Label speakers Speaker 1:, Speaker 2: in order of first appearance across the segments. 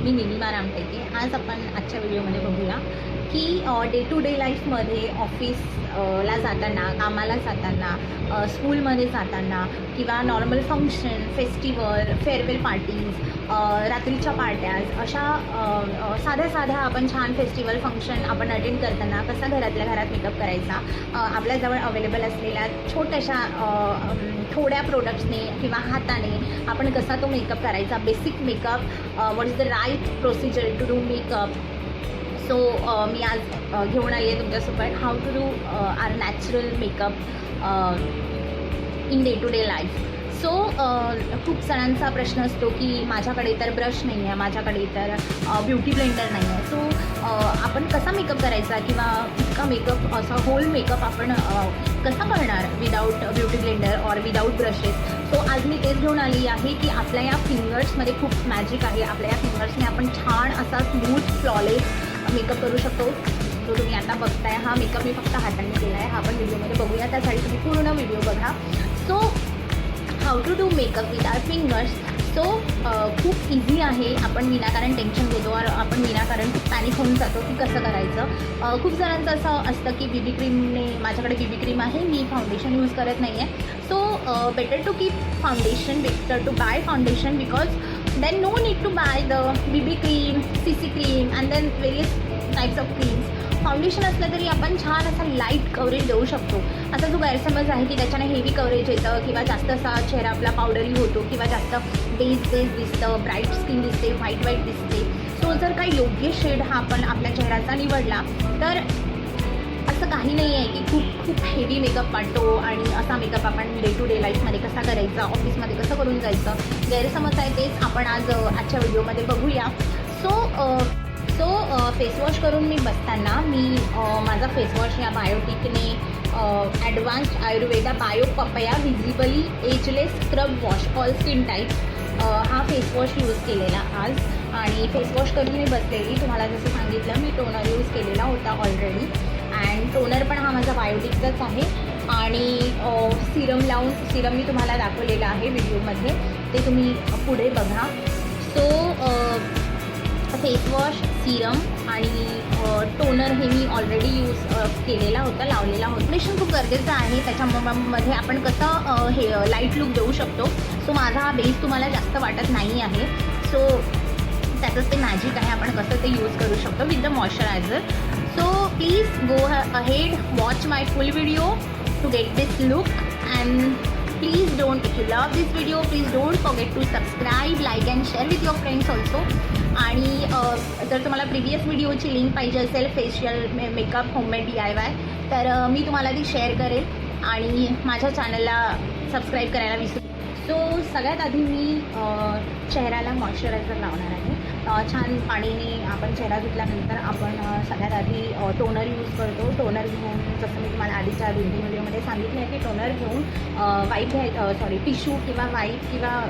Speaker 1: मी निलिमा रामटेके. आज आपण आजच्या व्हिडिओमध्ये बघूया की डे टू डे लाईफमध्ये ऑफिसला जाताना, कामाला जाताना, स्कूलमध्ये जाताना किंवा normal function, festival, farewell parties, रात्रीच्या पार्ट्याज, अशा साध्या आपण छान फेस्टिवल फंक्शन आपण अटेंड करताना कसा घरातल्या घरात मेकअप करायचा, आपल्याजवळ अवेलेबल असलेल्या छोट्याशा थोड्या प्रोडक्ट्सने किंवा हाताने आपण कसा तो मेकअप करायचा, basic makeup, what is the right procedure to do makeup. So मी आज घेऊन आली आहे तुमच्यासोबत how to do our natural makeup in day to day life. So खूप जणांचा प्रश्न असतो की माझ्याकडे तर ब्रश नाही आहे, माझ्याकडे तर ब्युटी ब्लेंडर नाही आहे. सो आपण कसा मेकअप करायचा किंवा इतका मेकअप, असा होल मेकअप आपण कसा करणार विदाऊट ब्युटी ब्लेंडर और विदाऊट ब्रशेस. सो आज मी तेच घेऊन आली आहे की आपल्या या फिंगर्समध्ये खूप मॅजिक आहे. आपल्या या फिंगर्सने आपण छान असा स्मूथ फ्लॉलेस मेकअप करू शकतो. जो तुम्ही आता बघताय हा मेकअप मी फक्त हाताने केला आहे, हा आपण व्हिडिओमध्ये बघूया. त्यासाठी तुम्ही पूर्ण व्हिडिओ बघा. So how to do makeup with our fingers. So खूप इझी आहे. आपण विनाकारण टेन्शन घेतो और आपण विनाकारण खूप पॅनिक होऊन जातो की कसं करायचं. खूप जणांचं असं असतं की बीबी क्रीमने, माझ्याकडे बीबी क्रीम आहे, मी फाउंडेशन यूज करत नाही आहे. So better to keep foundation, better to buy foundation because then no need to buy the BB cream, CC cream and then various types of creams. Foundation असलं तरी आपण छान असा light coverage देऊ शकतो. असा जो गैरसमज आहे की त्याच्याने हेवी कवरेज येतं किंवा जास्त असा चेहरा आपला पावडरी होतो किंवा जास्त बेस दिसतं, ब्राईट स्किन दिसते, व्हाईट दिसते. सो जर काही योग्य शेड हा आपण आपल्या चेहऱ्याचा निवडला तर असं काही नाही आहे की खूप हेवी मेकअप वाटतो आणि असा मेकअप आपण डे टू डे लाईफमध्ये कसा करायचा, ऑफिसमध्ये कसं करून जायचं. गैरसमज आहे तेच आपण आजच्या व्हिडिओमध्ये बघूया. सो फेसवॉश करून मी बसताना मी माझा फेसवॉश या बायोटिकने advanced Ayurveda bio papaya visibly ageless scrub wash all skin type हा फेसवॉश यूज केलेला आज. आणि फेसवॉश करून मी बसलेली, तुम्हाला जसं सांगितलं मी टोनर यूज केलेला होता ऑलरेडी. अँड टोनर पण हा माझा बायोटिकचाच आहे. आणि सिरम मी तुम्हाला दाखवलेलं आहे व्हिडिओमध्ये, ते तुम्ही पुढे बघा. सो फेसवॉश, सिरम आणि टोनर हे मी ऑलरेडी यूज केलेला होता, लावलेला होता. फाउंडेशन खूप गरजेचं आहे, त्याच्यामध्ये आपण कसं हे लाईट लुक देऊ शकतो. सो माझा हा बेस तुम्हाला जास्त वाटत नाही आहे. सो त्याचंच ते मॅजिक आहे, आपण कसं ते यूज करू शकतो with the moisturiser. So please go ahead, watch my full video to get this look, and please don't, if you love this video, please don't forget to subscribe, like and share with your friends also. आणि जर तुम्हाला previous व्हिडिओची link पाहिजे असेल facial makeup homemade DIY तर मी तुम्हाला ती share करेल आणि माझ्या चॅनलला सबस्क्राईब करायला विसरू. सो सगळ्यात आधी मी चेहऱ्याला मॉइश्चरायझर लावणार आहे. छान पाणीने आपण चेहरा धुतल्यानंतर आपण सगळ्यात आधी टोनर यूज करतो. टोनर घेऊन, जसं मी तुम्हाला आधीच्या व्हिडिओमध्ये सांगितलं आहे की टोनर घेऊन टिश्यू किंवा वाईप किंवा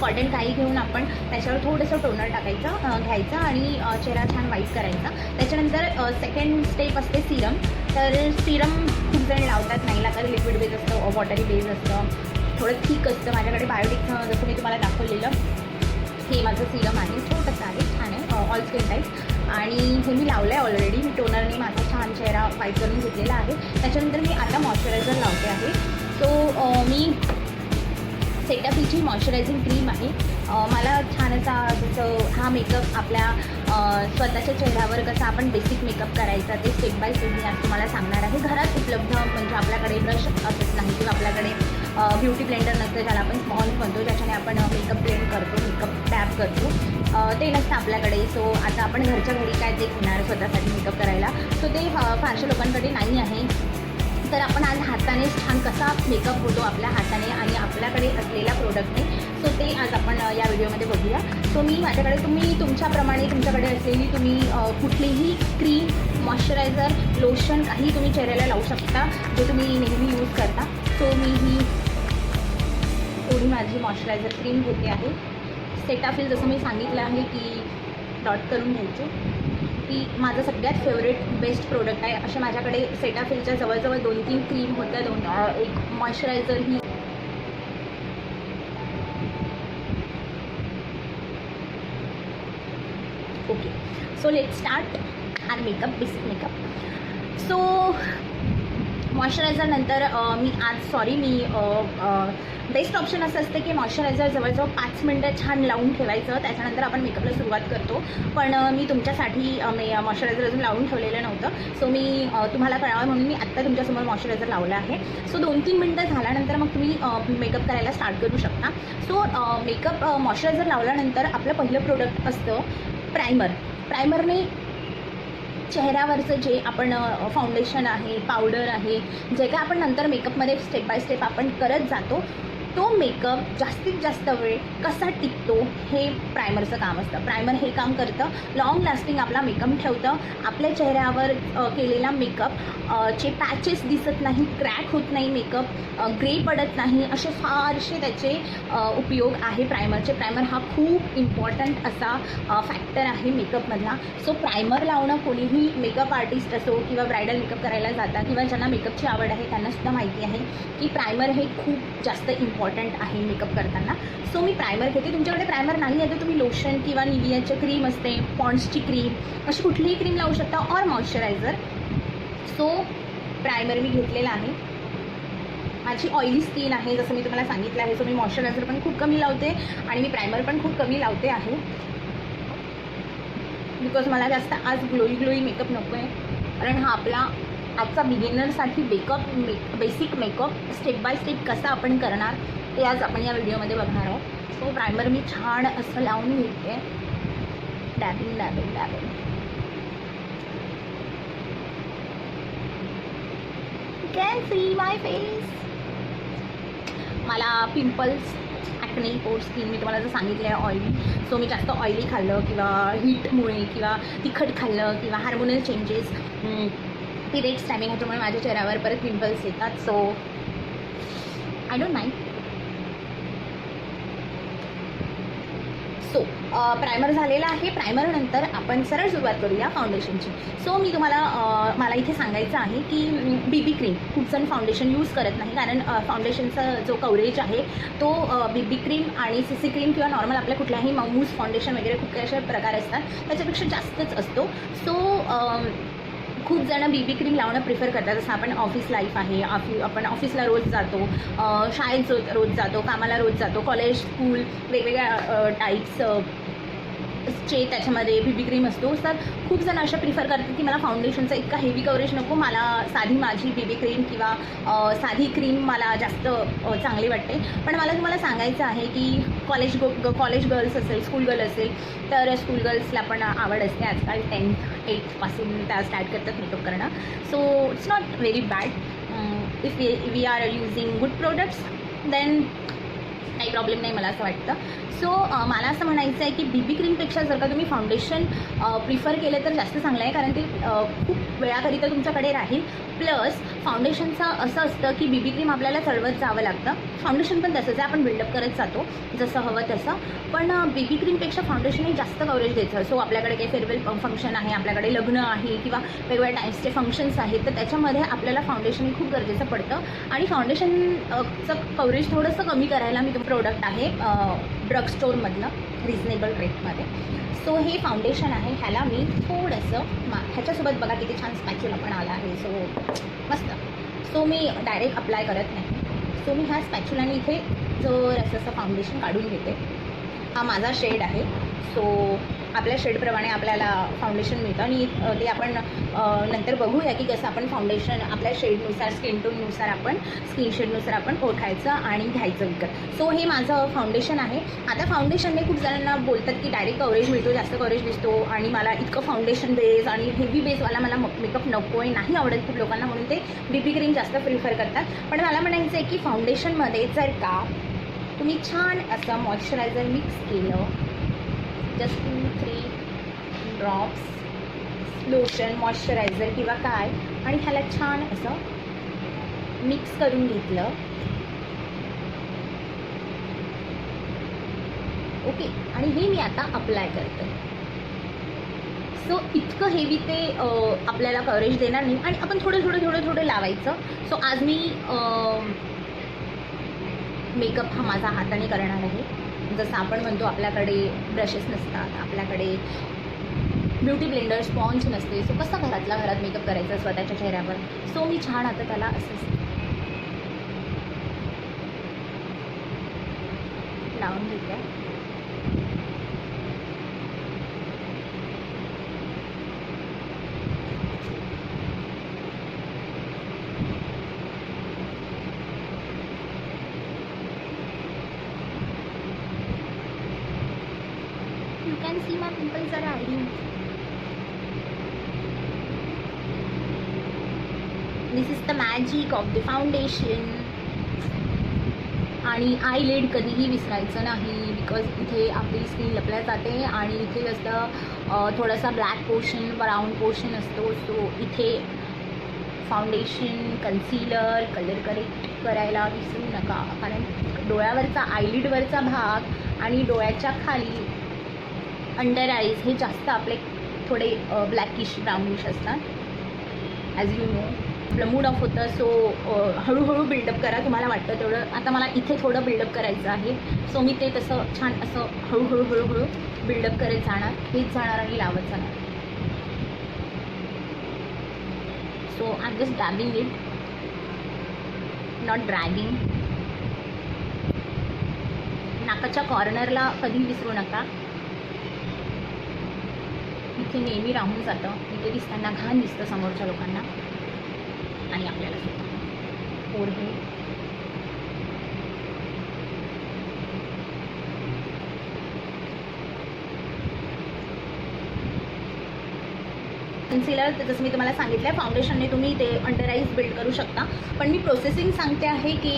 Speaker 1: कॉटन काही घेऊन आपण त्याच्यावर थोडंसं टोनर घ्यायचं आणि चेहरा छान वाईप करायचा. त्याच्यानंतर सेकंड स्टेप असते सिरम. तर सिरम खूप जण लावतात, नाही लागतात. लिक्विड बेस असतं, वॉटरी बेस असतं, थोडं थिक असतं. माझ्याकडे बायोटिकचं जसं मी तुम्हाला दाखवलेलं हे माझं सिरम आहे. छोटंसं आहे, छान आहे, ऑल स्किन टाईप. आणि हे मी लावलं आहे ऑलरेडी. मी टोनरने माझा छान चेहरा वाईप करून घेतलेला आहे. त्याच्यानंतर मी आता मॉइश्चरायझर लावते आहे. सो मी सेटाफिलची मॉइश्चरायझिंग क्रीम आहे. मला छान असा जसं हा मेकअप आपल्या स्वतःच्या चेहऱ्यावर कसा आपण बेसिक मेकअप करायचा ते स्टेप बाय स्टेप मी आज तुम्हाला सांगणार आहे. घरात उपलब्ध, म्हणजे आपल्याकडे ब्रश असत नाही किंवा आपल्याकडे ब्युटी ब्लेंडर नसतं, ज्याला आपण स्पॉन्ज म्हणतो, ज्याच्याने आपण मेकअप ब्लेंड करतो, मेकअप टॅप करतो, ते नसतं आपल्याकडे. सो आता आपण घरच्या घरी काय ते घेणार स्वतःसाठी मेकअप करायला. सो ते फारशा लोकांकडे नाही आहे. तर आपण आज हाताने छान कसा मेकअप होतो आपल्या हाताने आणि आपल्याकडे असलेल्या प्रोडक्टने. सो ते आज आपण या व्हिडिओमध्ये बघूया. सो मी माझ्याकडे तुमच्याप्रमाणे तुमच्याकडे असलेली तुम्ही कुठलीही क्रीम, मॉइश्चरायझर, लोशन काही तुम्ही चेहऱ्याला लावू शकता जे तुम्ही नेहमी यूज करता. सो मी ही थोडी माझी मॉइश्चरायझर क्रीम घेते आहे. सेटाफिल जसं मी सांगितलं आहे की डॉट करून घ्यायचे. की माझं सगळ्यात फेवरेट बेस्ट प्रोडक्ट आहे. असे माझ्याकडे सेटाफिलच्या जवळजवळ 2-3 क्रीम होत्या, एक moisturiser he so let start our makeup, basic makeup. So moisturiser नंतर मी बेस्ट ऑप्शन असं असतं की मॉइश्चरायझर जवळजवळ 5 मिनटं छान लावून ठेवायचं, त्याच्यानंतर आपण मेकअपला सुरुवात करतो. पण मी तुमच्यासाठी मॉइश्चरायझर अजून लावून ठेवलेलं नव्हतं. सो मी तुम्हाला कळावं म्हणून मी आत्ता तुमच्यासमोर मॉइश्चरायझर लावलं आहे. सो 2-3 मिनटं झाल्यानंतर मग तुम्ही मेकअप करायला स्टार्ट करू शकता. सो मेकअप मॉइश्चरायझर लावल्यानंतर आपलं पहिलं प्रोडक्ट असतं प्रायमर. प्रायमरने चेहऱ्यावरचं जे आपण फाउंडेशन आहे, पावडर आहे, जे काय आपण नंतर मेकअपमध्ये स्टेप बाय स्टेप आपण करत जातो, तो मेकअप जास्तीत जास्त वेळ कसा टिकतो हे प्रायमरचं काम असतं. प्रायमर हे काम करतं, लाँग लास्टिंग आपला मेकअप ठेवतं. आपल्या चेहऱ्यावर केलेला मेकअप चे पॅचेस दिसत नाही, क्रॅक होत नाही, मेकअप ग्रे पडत नाही, असे फारसे त्याचे उपयोग आहे प्रायमरचे. प्रायमर हा खूप इम्पॉर्टंट असा फॅक्टर आहे मेकअपमधला. सो प्रायमर लावणं कोणीही मेकअप आर्टिस्ट असो किंवा ब्रायडल मेकअप करायला जाता किंवा ज्यांना मेकअपची आवड आहे त्यांनासुद्धा माहिती आहे की प्रायमर हे खूप जास्त इम्पॉर्टंट आहे मेकअप करताना. सो मी प्रायमर घेते. तुमच्याकडे प्रायमर नाही आहे तर तुम्ही लोशन किंवा निव्हियाची क्रीम असते, पॉन्ड्सची क्रीम, अशी कुठलीही क्रीम लावू शकता, ऑर मॉइश्चरायझर. सो प्रायमर मी घेतलेला आहे. माझी ऑइली स्किन आहे जसं मी तुम्हाला सांगितलं आहे. सो मी मॉइश्चरायझर पण खूप कमी लावते आणि मी प्रायमर पण खूप कमी लावते आहे, बिकॉज मला जास्त आज ग्लोई मेकअप नको आहे. कारण हा आपला आजचा बिगिनरसाठी basic makeup step by step कसा आपण करणार ते आज आपण या व्हिडिओमध्ये बघणार आहोत. सो प्रायमर मी छान असं लावून घेते, dabbing dabbing dabbing. You can see my face. मला पिंपल्स, ॲक्ने, पोर स्किन मी तुम्हाला जर सांगितलं आहे ऑइली. सो मी जास्त ऑइली खाल्लं किंवा हीटमुळे किंवा तिखट खाल्लं किंवा हार्मोनल चेंजेस, पिरियड्स टायमिंग, ह्याच्यामुळे माझ्या चेहऱ्यावर परत पिंपल्स येतात. So I don't mind. So primer झालेला आहे. प्रायमरनंतर आपण सरळ सुरुवात करूया फाउंडेशनची. सो मी तुम्हाला मला इथे सांगायचं आहे की बीबी क्रीम, खूप जण फाउंडेशन यूज करत नाही कारण फाउंडेशनचा जो कव्हरेज आहे तो बीबी क्रीम आणि सीसी क्रीम किंवा नॉर्मल आपल्या कुठल्याही माऊस फाउंडेशन वगैरे खूप काही असे प्रकार असतात, त्याच्यापेक्षा जास्तच असतो. सो खूप जणं बीबी क्रीम लावणं प्रिफर करतात. जसं आपण ऑफिस लाईफ आहे, आपण ऑफिसला रोज जातो, शाळेत रोज जातो, कामाला रोज जातो, कॉलेज, स्कूल, वेगवेगळ्या टाईप्स चे त्याच्यामध्ये बीबी क्रीम असतो. तर खूप जण अशा प्रिफर करतात की मला फाउंडेशनचा इतका हेवी कव्हरेज नको, मला साधी माझी बीबी क्रीम किंवा साधी क्रीम मला जास्त चांगली वाटते. पण मला तुम्हाला सांगायचं आहे की कॉलेज गर्ल्स असेल, स्कूल गर्ल असेल, तर स्कूल गर्ल्सला पण आवड असते आजकाल. 10th 8th पासून त्या स्टार्ट करतात मेकअप करणं. So it's not very bad if we are using good products, then काही प्रॉब्लेम नाही मला असं वाटतं. सो मला असं म्हणायचं आहे की बीबी क्रीमपेक्षा जर का तुम्ही फाउंडेशन प्रिफर केलं तर जास्त चांगलं आहे, कारण ते खूप वेळाकरिता तुमच्याकडे राहील. प्लस फाउंडेशनचं असं असतं की बीबी क्रीम आपल्याला चढवत जावं लागतं, फाउंडेशन पण तसंच आहे, आपण बिल्डअप करत जातो जसं हवं तसं. पण बीबी क्रीमपेक्षा फाउंडेशन हे जास्त कव्हरेज द्यायचं. सो आपल्याकडे काही फेअरवेल फंक्शन आहे, आपल्याकडे लग्न आहे किंवा वेगवेगळ्या टाईप्सचे फंक्शन्स आहेत, तर त्याच्यामध्ये आपल्याला फाउंडेशन हे खूप गरजेचं पडतं. आणि फाउंडेशनचं कव्हरेज थोडंसं कमी करायला मी तो प्रोडक्ट आहे ड्रग स्टोअरमधलं रिजनेबल रेटमध्ये. सो हे फाउंडेशन आहे, ह्याला मी थोडंसं ह्याच्यासोबत बघा किती छान स्पॅच्युला पण आला आहे. सो मस्त. सो मी डायरेक्ट अप्लाय करत नाही. सो मी ह्या स्पॅच्युलाने इथे जर असं फाउंडेशन काढून घेते. हा माझा शेड आहे. सो आपल्या शेडप्रमाणे आपल्याला फाउंडेशन मिळतं आणि ते आपण नंतर बघूया की कसं आपण फाउंडेशन आपल्या शेडनुसार, स्किन टोननुसार, आपण स्किन शेडनुसार आपण ओळखायचं आणि घ्यायचं विकत. सो हे माझं फाउंडेशन आहे. आता फाउंडेशनने खूप जणांना बोलतात की डायरेक्ट कव्हरेज मिळतो, जास्त कव्हरेज दिसतो आणि मला इतकं फाउंडेशन बेस आणि हेवी बेसवाला मला मेकअप नको आहे, नाही आवडत खूप लोकांना, म्हणून ते बीबी क्रीम जास्त प्रिफर करतात. पण मला म्हणायचं आहे की फाउंडेशनमध्ये जर का तुम्ही छान असं मॉइश्चरायझर मिक्स केलं, जस्ट 2-3 ड्रॉप्स लोशन, मॉइश्चरायझर किंवा काय, आणि ह्याला छान असं मिक्स करून घेतलं, ओके, आणि हे मी आता अप्लाय करते. सो इतकं हेवी ते आपल्याला कव्हरेज देणार नाही आणि आपण थोडं लावायचं. सो आज मी मेकअप हा माझा हाताने करणार आहे. जसं आपण म्हणतो आपल्याकडे ब्रशेस नसतात, आपल्याकडे ब्युटी ब्लेंडर स्पॉन्ज नसते. सो कसं घरातल्या घरात मेकअप करायचा स्वतःच्या चेहऱ्यावर. सो मी छान आता त्याला असं लावून घेते. You can see my pimples are hiding. This is the magic of the foundation. आणि आयलिड कधीही विसरायचं नाही, बिकॉज इथे आपली स्किन लपल्या जाते आणि इथे असं थोडासा ब्लॅक पोर्शन ब्राऊन पोर्शन असतो. सो इथे फाउंडेशन कन्सिलर कलर करेक्ट करायला विसरू नका, कारण डोळ्यावरचा आयलिडवरचा भाग आणि डोळ्याच्या खाली अंडर आईज हे जास्त आपले थोडे ब्लॅकिश ब्राउनिश असतात. ॲज यू नो आपलं मूड ऑफ होतं. सो हळूहळू बिल्डअप करा, तुम्हाला वाटतं तेवढं. आता मला इथे थोडं बिल्डअप करायचं आहे. सो मी ते तसं छान असं हळूहळू बिल्डअप करत जाणार, हेच जाणार आणि लावत जाणार. So I am just dabbing it, not dragging. नाकाच्या कॉर्नरला कधी विसरू नका, इथे नेहमी राहून जातं. इथे दिसताना घाण दिसतं समोरच्या लोकांना आणि आपल्याला सुद्धा. फोरहेड, कन्सिलर जसं मी तुम्हाला सांगितलं, फाउंडेशनने तुम्ही ते अंडर आईज बिल्ड करू शकता. पण मी प्रोसेसिंग सांगते आहे की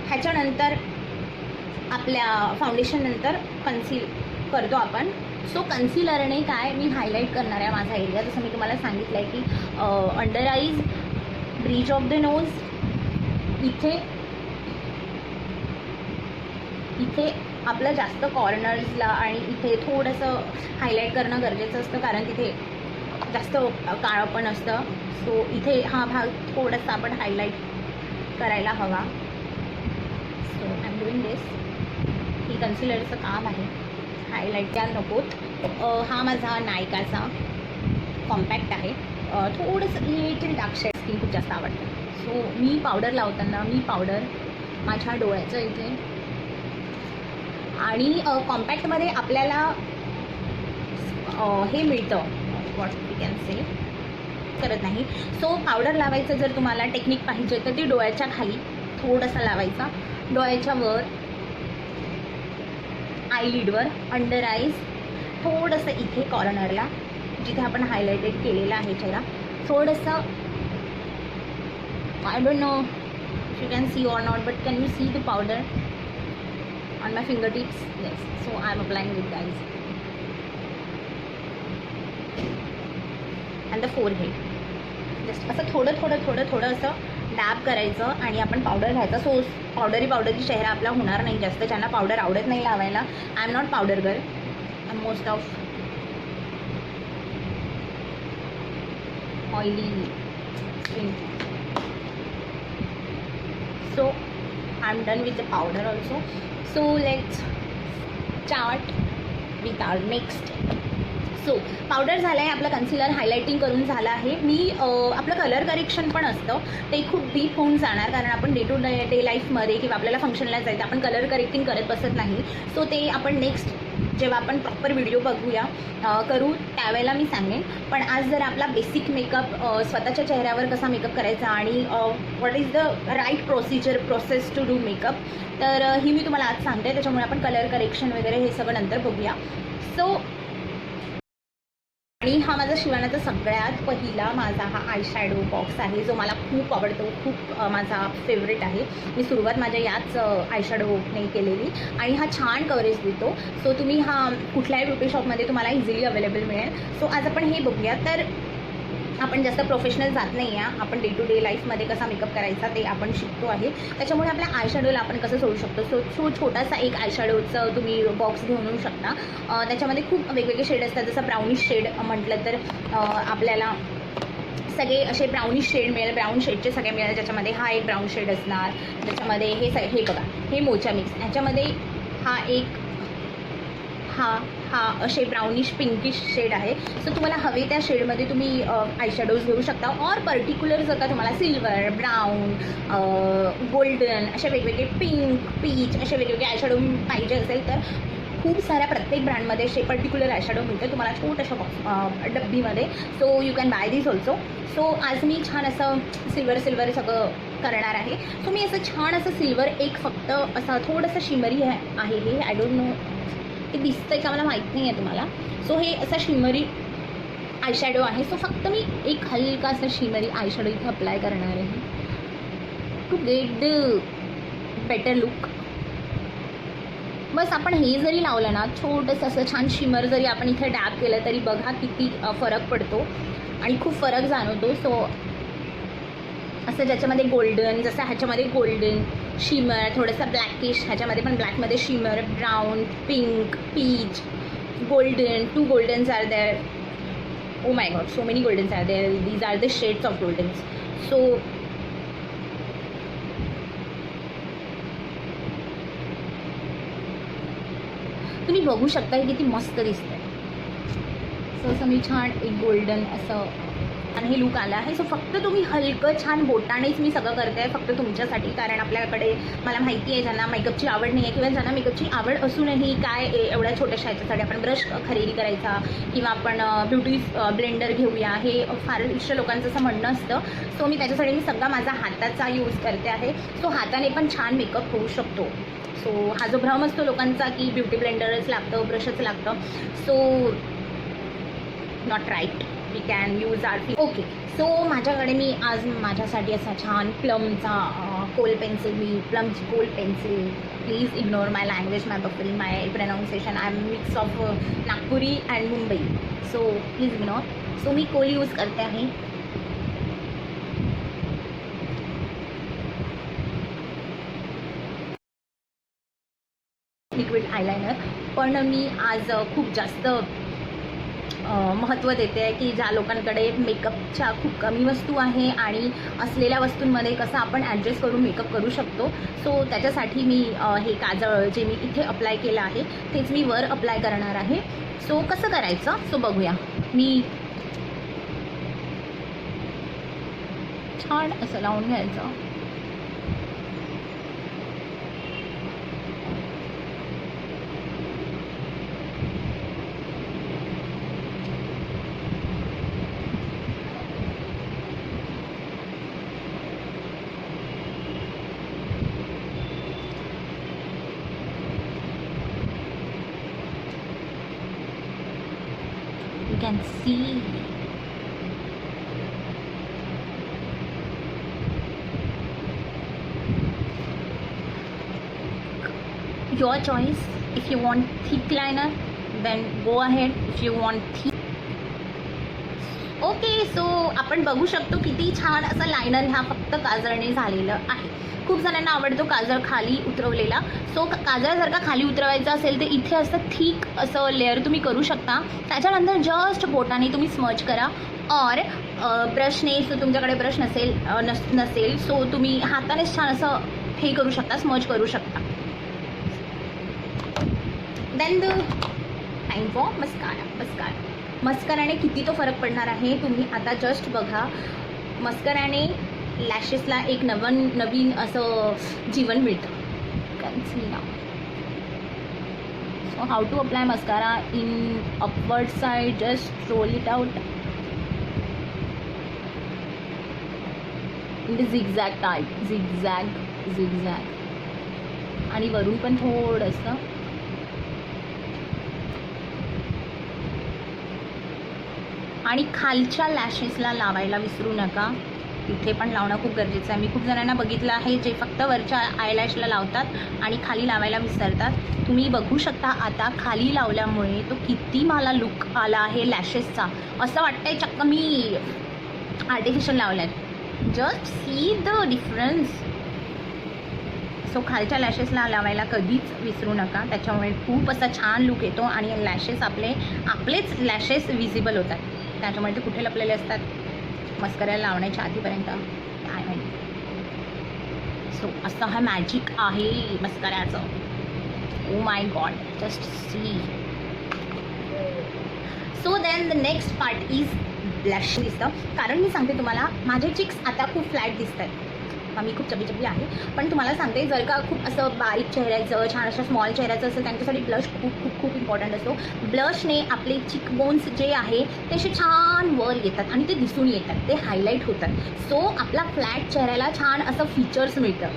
Speaker 1: ह्याच्यानंतर आपल्या फाउंडेशननंतर कन्सील करतो आपण. सो कन्सिलरने काय मी हायलाईट करणार आहे माझा एरिया, जसं मी तुम्हाला सांगितलं आहे की under eyes, bridge of the nose, इथे आपलं जास्त कॉर्नर्सला आणि इथे थोडंसं हायलाईट करणं गरजेचं असतं, कारण तिथे जास्त काळं पण असतं. सो इथे हा भाग थोडासा आपण हायलाईट करायला हवा. सो आय एम डुईंग दिस. ही कन्सिलरचं काम आहे, हायलाईट त्या नकोत. हा माझा नायकाचा कॉम्पॅक्ट आहे. थोडंसं लिटिल डार्क शेड स्किन खूप जास्त आवडतं. सो मी पावडर लावताना मी पावडर माझ्या डोळ्याचं इथे, आणि कॉम्पॅक्टमध्ये आपल्याला हे मिळतं, व्हॉट वी कॅन से, करत नाही. सो पावडर लावायचं जर तुम्हाला टेक्निक पाहिजे तर ती डोळ्याच्या खाली थोडंसं लावायचा, डोळ्याच्या वर, आयलिडवर, अंडर आईज, थोडंसं इथे कॉर्नरला जिथे आपण हायलाइटेड केलेलं आहे चेहरा, थोडंसं. I don't know if you can C or not, but can you see the powder on my finger tips? Yes. So I am applying with guys and the forehead. Just असं थोडं असं dab करायचं आणि आपण powder घ्यायचा. So पावडरी चेहरा आपला होणार नाही जास्त. ज्यांना पावडर आवडत नाही लावायला, I am not powder girl, I am most of oily skin. So I am done with the powder also. So let's start with our next. So powder झालं आहे, आपलं कन्सिलर हायलायटिंग करून झालं आहे. मी आपलं कलर करेक्शन पण असतं, ते खूप डीप होऊन जाणार, कारण आपण डे टू डे लाईफमध्ये किंवा आपल्याला फंक्शनला जायचं आपण कलर करेक्टिंग करत बसत नाही. सो ते आपण नेक्स्ट जेव्हा आपण प्रॉपर व्हिडिओ बघूया करू त्यावेळेला मी सांगेन. पण आज जर आपला बेसिक मेकअप, स्वतःच्या चेहऱ्यावर कसा मेकअप करायचा आणि what is the right process to do makeup, तर ही मी तुम्हाला आज सांगते. त्याच्यामुळे आपण कलर करेक्शन वगैरे हे सगळं नंतर बघूया. सो आणि हा माझा शिवण्याचा सगळ्यात पहिला माझा हा आय शॅडो बॉक्स आहे, जो मला खूप आवडतो, खूप माझा फेवरेट आहे. मी सुरुवात माझ्या याच आय शॅडोने केलेली आणि हा छान कव्हरेज देतो. सो तुम्ही हा कुठल्याही ब्युटी शॉपमध्ये तुम्हाला इझिली अवेलेबल मिळेल. सो आज आपण हे बघूया. तर आपण जास्त प्रोफेशनल जात नाही आहे, आपण डे टू डे लाईफमध्ये कसा मेकअप करायचा ते आपण शिकतो आहे. त्याच्यामुळे आपल्या आय शॅडोला आपण कसं सोडू शकतो. सो छोटासा एक आय शॅडोचं तुम्ही बॉक्स घेऊन येऊ शकता. त्याच्यामध्ये खूप वेगवेगळे शेड असतात. जसं ब्राउनिश शेड म्हटलं तर आपल्याला सगळे असे ब्राउनिश शेड मिळेल, ब्राऊन शेडचे सगळे मिळेल. ज्याच्यामध्ये हा एक ब्राऊन शेड असणार, त्याच्यामध्ये हे बघा, हे मोचा मिक्स, ह्याच्यामध्ये हा असे ब्राउनिश पिंकिश शेड आहे. सो तुम्हाला हवे त्या शेडमध्ये तुम्ही आयशॅडोज घेऊ शकता. और पर्टिक्युलर जर का तुम्हाला सिल्वर, ब्राऊन, गोल्डन असे वेगवेगळे, पिंक, पीच असे वेगवेगळे आयशॅडो पाहिजे असेल तर खूप साऱ्या प्रत्येक ब्रँडमध्ये असे पर्टिक्युलर आयशॅडो मिळते तुम्हाला छोट्याशा डब्बीमध्ये. So you can buy this also. So आज मी छान असं सिल्वर सगळं करणार आहे. सो मी असं छान असं सिल्वर एक फक्त असं थोडंसं शिमरी आहे हे. आय डोंट नो ते दिसतंय का मला माहीत नाही आहे तुम्हाला. सो हे असं शिमरी आयशॅडो आहे. सो फक्त मी एक हलका असं शिमरी आयशॅडो इथे अप्लाय करणार आहे to get the better look. बस आपण हे जरी लावलं ना, छोटंसं असं छान शिमर जरी आपण इथे डॅब केलं तरी बघा किती फरक पडतो आणि खूप फरक जाणवतो. सो असं ज्याच्यामध्ये गोल्डन, जसं ह्याच्यामध्ये गोल्डन शिमर, थोडंसं ब्लॅकिश, ह्याच्यामध्ये पण ब्लॅकमध्ये shimmer, brown, pink, peach, golden, 2 goldens are there. Oh my god, so many goldens are there. These are the shades of goldens. So तुम्ही बघू शकता की किती मस्त दिसतंय. सो असं मी छान एक गोल्डन असं आणि हे लुक आलं आहे. सो फक्त तुम्ही हलकं छान बोटानेच मी सगळं करते आहे फक्त तुमच्यासाठी. कारण आपल्याकडे मला माहिती आहे ज्यांना मेकअपची आवड नाही आहे किंवा ज्यांना मेकअपची आवड असूनही काय एवढ्या छोट्याशा ह्याच्यासाठी आपण ब्रश खरेदी करायचा किंवा आपण ब्युटी ब्लेंडर घेऊया हे फार इष्ट लोकांचं असं म्हणणं असतं. सो मी त्याच्यासाठी मी सगळा माझा हाताचा यूज करते आहे. सो हाताने पण छान मेकअप होऊ शकतो. सो हा जो भ्रम असतो लोकांचा की ब्युटी ब्लेंडरच लागतं, ब्रशच लागतं, so not right. We can use our fee. Okay. So माझ्याकडे मी आज माझ्यासाठी असा छान प्लमचा kohl pencil. Please ignore my language, my buffering, my pronunciation. I am mix of Nagpuri and Mumbai. So please ignore. So मी कोल यूज करते आहे. Liquid eyeliner. पण मी आज खूप जास्त महत्त्व देते आहे की ज्या लोकांकडे मेकअपच्या खूप कमी वस्तू आहे आणि असलेल्या वस्तूंमध्ये कसं आपण ॲडजस्ट करून मेकअप करू शकतो. सो त्याच्यासाठी मी हे काजळ जे मी इथे अप्लाय केलं आहे तेच मी वर अप्लाय करणार आहे. सो कसं करायचं सो बघूया. मी छान असं लावून घ्यायचं. You can see your choice. If you want thick liner then go ahead. If you want thick. Okay. So आपण बघू शकतो किती छान असं लायनर ह्या फक्त काजळने झालेलं आहे. खूप जणांना आवडतो काजळ खाली उतरवलेला. सो काजळ जर का खाली उतरवायचं असेल तर इथे असं थिक असं लेअर तुम्ही करू शकता. त्याच्यानंतर जस्ट बोटाने तुम्ही स्मज करा. और ब्रशने, सो तुमच्याकडे ब्रश नसेल सो तुम्ही हातानेच छान असं हे करू शकता, स्मज करू शकता. Then the time for mascara. मस्काराने किती तो फरक पडणार आहे तुम्ही आता जस्ट बघा. मस्काराने लॅशेसला एक नवीन असं जीवन मिळतं. Can see now. So how to apply mascara in upward side. Just roll it out in the zigzag type. Zigzag आणि वरून पण थोडंसं. आणि खालच्या लॅशेसला लावायला विसरू नका. तिथे पण लावणं खूप गरजेचं आहे. मी खूप जणांना बघितलं आहे जे फक्त वरच्या आयलॅशला लावतात आणि खाली लावायला विसरतात. तुम्ही बघू शकता आता खाली लावल्यामुळे तो किती मला लुक आला आहे लॅशेसचा. असं वाटतंय चक्क मी आर्टिफिशियल लावलं आहे. Just see the difference. So खालच्या लॅशेसला लावायला कधीच विसरू नका. त्याच्यामुळे खूप असा छान लुक येतो आणि लॅशेस आपलेच लॅशेस विजिबल होतात. त्याच्यामुळे ते कुठे लपलेले असतात मस्कऱ्याला लावण्याच्या आधीपर्यंत काय माहिती. सो असं हा मॅजिक आहे मस्कऱ्याचं. Oh my god, just see. So then the next part is blush दिसतं. कारण मी सांगते तुम्हाला, माझे चिक्स आता खूप फ्लॅट दिसत आहेत. मी खूप चबी आहे, पण तुम्हाला सांगते जर का खूप असं बारीक चेहऱ्याचं, छान अशा स्मॉल चेहऱ्याचं असेल त्यांच्यासाठी ब्लश खूप खूप खूप इम्पॉर्टंट असतो. ब्लशने आपले चिकबोन्स जे आहे ते असे छान वर येतात आणि ते दिसून येतात, ते हायलाईट होतात. सो आपला फ्लॅट चेहऱ्याला छान असं फीचर्स मिळतं.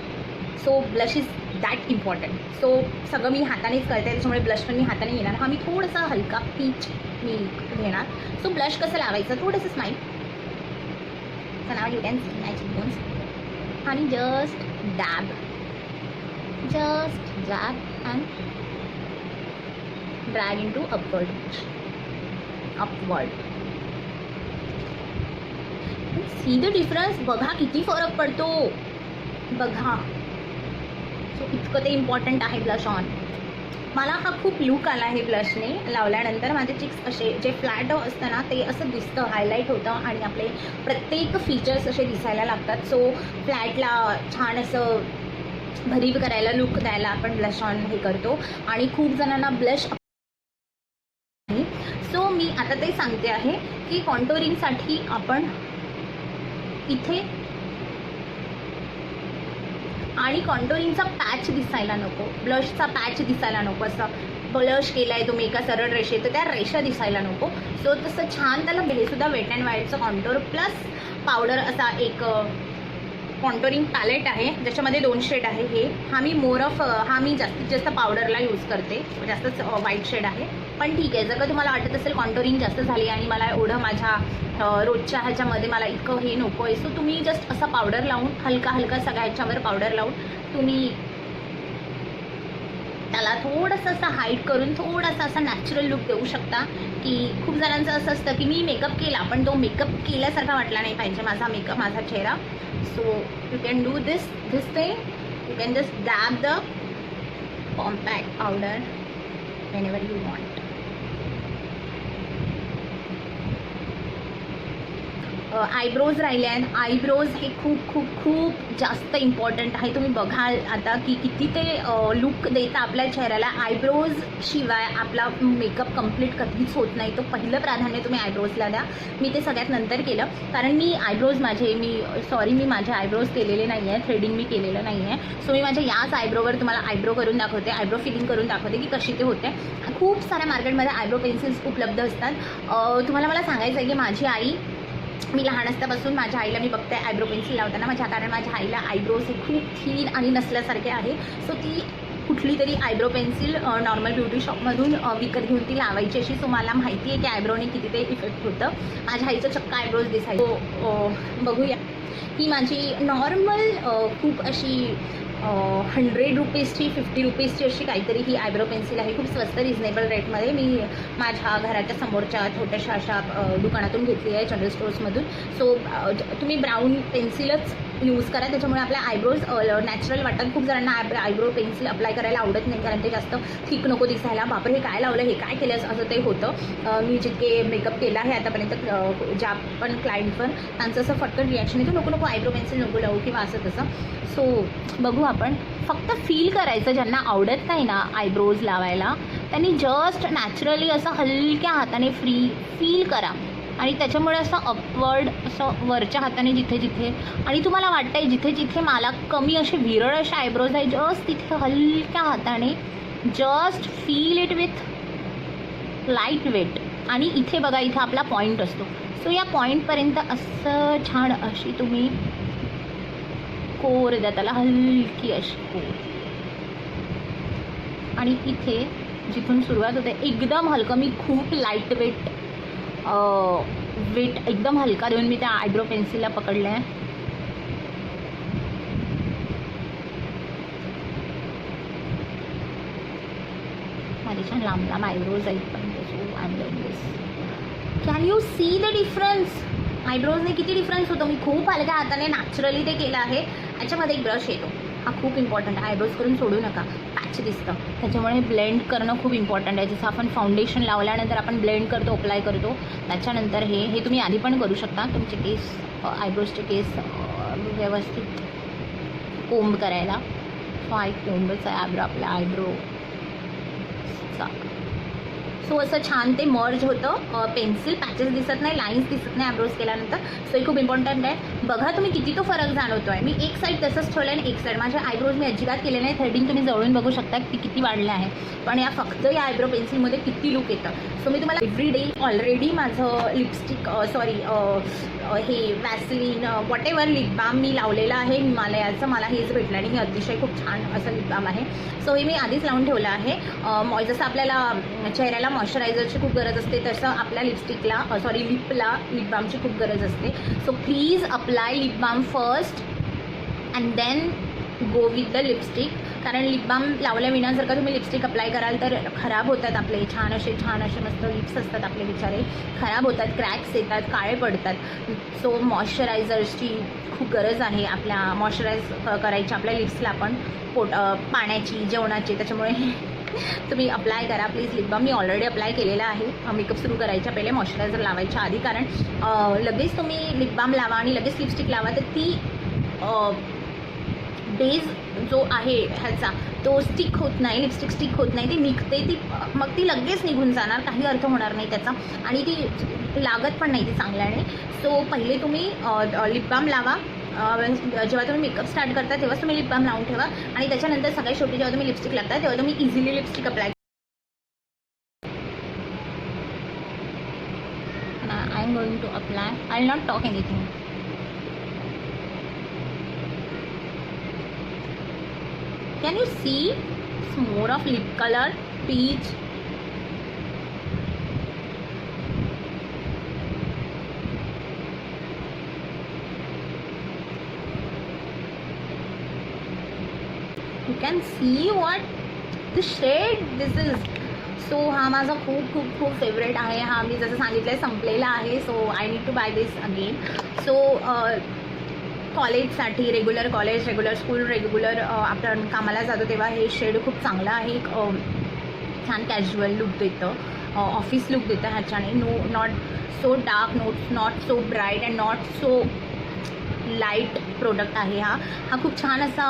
Speaker 1: So blush is that important. So सगळं मी हातानेच करते, त्याच्यामुळे ब्लश पण मी हाताने घेणार. हा मी थोडासा हलका पीच मी घेणार. सो ब्लश कसं लावायचं, थोडंसं smile. So now you can see my cheekbones आणि just dab and drag in to upward. See the difference. बघा किती फरक पडतो, बघा. सो इतकं ते इम्पॉर्टंट आहे ब्लश ऑन. मला हा खूप लुक आला आहे ब्लशने लावल्यानंतर. माझे चिक्स असे जे फ्लॅट असतं ना ते असं दिसतं, हायलाईट होतं आणि आपले प्रत्येक फीचर्स असे दिसायला लागतात. सो फ्लॅटला छान असं भरीव करायला, लुक द्यायला आपण ब्लश ऑन हे करतो. आणि खूप जणांना ब्लश. सो मी आता ते सांगते आहे की कॉन्टोरिंगसाठी आपण इथे आणि कॉन्टोरिंगचा पॅच दिसायला नको, ब्लशचा पॅच दिसायला नको. असं ब्लश केला आहे तुम्ही एका सरळ रेषेत तर त्या रेषा दिसायला नको. सो तसं छान त्याला हेसुद्धा वेट अँड वाईल्डचं कॉन्टोर प्लस पावडर असा एक कॉन्टोरिंग पॅलेट आहे ज्याच्यामध्ये 2 शेड आहे. हा मी हा मी जास्तीत जास्त पावडरला यूज करते, जास्तच व्हाईट शेड आहे. पण ठीक आहे, जर का तुम्हाला वाटत असेल कॉन्टोरिंग जास्त झाली आणि मला एवढं माझ्या रोजच्या ह्याच्यामध्ये मला इतकं हे नको आहे, सो तुम्ही जस्ट असा पावडर लावून हलका सगळ्या ह्याच्यावर पावडर लावून तुम्ही त्याला थोडंसं असं हाईड करून थोडासा असा नॅचरल लुक देऊ शकता. की खूप जणांचं असं असतं की मी मेकअप केला पण तो मेकअप केल्यासारखा वाटला नाही पाहिजे माझा चेहरा. So you can do this thing. You can just dab the compact powder whenever you want. Eyebrows राहिले आहेत. आयब्रोज हे खूप खूप खूप जास्त इम्पॉर्टंट आहे. तुम्ही बघाल आता की किती ते लुक देतं आपल्या चेहऱ्याला. आयब्रोज शिवाय आपला मेकअप कंप्लीट कधीच होत नाही. तो पहिलं प्राधान्य तुम्ही आयब्रोजला द्या. मी ते सगळ्यात नंतर केलं कारण मी माझे आयब्रोज केलेले नाही आहे, थ्रेडिंग मी केलेलं नाही आहे. सो मी माझ्या याच आयब्रोवर तुम्हाला आयब्रो करून दाखवते, आयब्रो फिलिंग करून दाखवते की कशी ते होते. खूप साऱ्या मार्केटमध्ये आयब्रो पेन्सिल्स उपलब्ध असतात. तुम्हाला मला सांगायचं आहे की माझी आई, मी लहान असल्यापासून माझ्या आईला मी बघते आयब्रो पेन्सिल लावताना. कारण माझ्या आईला आयब्रोज हे खूप थिन आणि नसल्यासारखे आहे. सो ती कुठली तरी आयब्रो पेन्सिल नॉर्मल ब्युटी शॉपमधून विकत घेऊन ती लावायची अशी. सो मला माहिती आहे की आयब्रोने किती ते इफेक्ट होतं. माझ्या आईचं चक्क आयब्रोज दिसायचं. बघूया. ही माझी नॉर्मल खूप अशी 100 रुपीजची 50 रुपीजची अशी काहीतरी ही आयब्रो पेन्सिल आहे. खूप स्वस्त रिजनेबल रेटमध्ये मी माझ्या घराच्या समोरच्या छोट्याशा अशा दुकानातून घेतली आहे, जनरल स्टोर्समधून. सो तुम्ही ब्राऊन पेन्सिलच यूज करा, त्याच्यामुळे आपल्या आयब्रोज नॅचरल वाटतात. खूप जणांना आयब्रो पेन्सिल अप्लाय करायला आवडत नाही कारण ते जास्त थिक नको दिसायला. बापरे हे काय लावलं, हे काय केलं असं ते होतं. मी जितके मेकअप केला आहे आतापर्यंत ज्या पण क्लायंट पण त्यांचं असं फटकन रिॲक्शन येतो, नको आयब्रो पेन्सिल नको लावू किंवा असं तसं. सो बघू आपण. फक्त फील करायचं. ज्यांना आवडत नाही ना आयब्रोज लावायला त्यांनी जस्ट नॅचरली असं हलक्या हाताने फील करा आणि त्याच्यामुळे असं अपवर्ड असं वरच्या हाताने जिथे आणि तुम्हाला वाटतंय जिथे मला कमी असे विरळ असे आयब्रोज आहे, जस्ट तिथे हलक्या हाताने just feel it with light weight. आणि इथे बघा, इथे आपला पॉईंट असतो. सो या पॉईंटपर्यंत असं छान अशी तुम्ही कोर द्या त्याला, हलकी अशी कोर. आणि इथे जिथून सुरुवात होते एकदम हलकं, मी खूप लाईट वेट एकदम हलका देऊन मी त्या आयब्रो पेन्सिलला पकडलं आहे. माझे छान लांब आयब्रोज आहेत पण can you see the difference. आयब्रोजने किती डिफरन्स होतो. मी खूप हलक्या हाताने नॅचरली ते केलं आहे. याच्यामध्ये एक ब्रश येतो, हा खूप इम्पॉर्टंट आहे. आयब्रोज करून सोडू नका, पॅच दिसतं. त्याच्यामुळे ब्लेंड करणं खूप इम्पॉर्टंट आहे. जसं आपण फाउंडेशन लावल्यानंतर आपण ब्लेंड करतो, अप्लाय करतो, त्याच्यानंतर हे तुम्ही आधी पण करू शकता. तुमचे केस, आयब्रोजचे केस व्यवस्थित कोंब करायला. सो हा एक कोंबच आहे आपल्या आयब्रोचा. सो असं छान ते मर्ज होतं, पेन्सिल पॅचेस दिसत नाही, लाईन्स दिसत नाही आयब्रोज केल्यानंतर. सो हे खूप इम्पॉर्टंट आहे. बघा तुम्ही किती तो फरक जाणवतो आहे. मी एक साईड तसंच ठेवलं आणि एक साईड माझे आयब्रोज मी अजिबात केले नाही. थ्रेडिंग तुम्ही जवळून बघू शकता की किती वाढलं आहे, पण या फक्त या आयब्रो पेन्सिलमध्ये किती लुक येतं. सो मी तुम्हाला एव्हरी डे ऑलरेडी माझं लिपस्टिक हे वॅसलीन वॉटेवर लिप बाम मी लावलेलं आहे हिमालयाचं. मला हेच भेटलं आणि हे अतिशय खूप छान असं लिप बाम आहे. सो हे मी आधीच लावून ठेवलं आहे. जसं आपल्याला चेहऱ्याला मॉइश्चरायझरची खूप गरज असते, तसं आपल्या लिपस्टिकला लिपला लिप बामची खूप गरज असते. So please apply lip balm first and then go with the lipstick. कारण लिप बाम लावल्याविना जर का तुम्ही लिपस्टिक अप्लाय कराल तर खराब होतात आपले छान असे मस्त लिप्स असतात आपले, बिचारे खराब होतात, क्रॅक्स येतात, काळे पडतात. सो मॉइश्चरायझर्सची खूप गरज आहे आपल्या, मॉइश्चराईज करायची आपल्या लिप्सला पण पाण्याची, जेवणाची. त्याच्यामुळे तुम्ही अप्लाय करा प्लीज लिप बाम. मी ऑलरेडी अप्लाय केलेला आहे मेकअप सुरू करायच्या पहिले, मॉइश्चरायझर लावायच्या आधी. कारण लगेच तुम्ही लिप बाम लावा आणि लगेच लिपस्टिक लावा तर ती बेस जो आहे ह्याचा तो स्टिक होत नाही, लिपस्टिक स्टिक होत नाही, ती निघते, मग ती लगेच निघून जाणार, काही अर्थ होणार नाही त्याचा आणि ती लागत पण नाही ती चांगल्याने. सो पहिले तुम्ही लिप बाम लावा. जेव्हा तुम्ही मेकअप स्टार्ट करता तेव्हाच तुम्ही लिप बाम लावून ठेवा आणि त्याच्यानंतर सगळ्यात शेवटी जेव्हा तुम्ही लिपस्टिक लागता तेव्हा तुम्ही easily lipstick apply. I am going to apply. I will not talk anything. Can you see? It's more of lip color, peach. You can see what the shade this is. So हा माझा खूप खूप खूप favourite आहे. हा मी जसं सांगितलं आहे संपलेला आहे. So I need to buy this again. So कॉलेजसाठी regular college, regular school, regular आपण कामाला जातो तेव्हा हे शेड खूप चांगलं आहे. एक छान कॅज्युअल लुक देतं, ऑफिस लुक देतं ह्याच्याने. Not so dark, not so bright and not so light product आहे हा खूप छान असा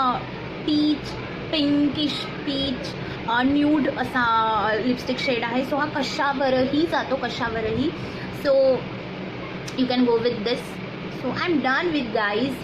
Speaker 1: पीच, पिंकिश पीच, न्यूड असा लिपस्टिक शेड आहे. सो हा कशावरही जातो, कशावरही. So you can go with this. So I am done with guys.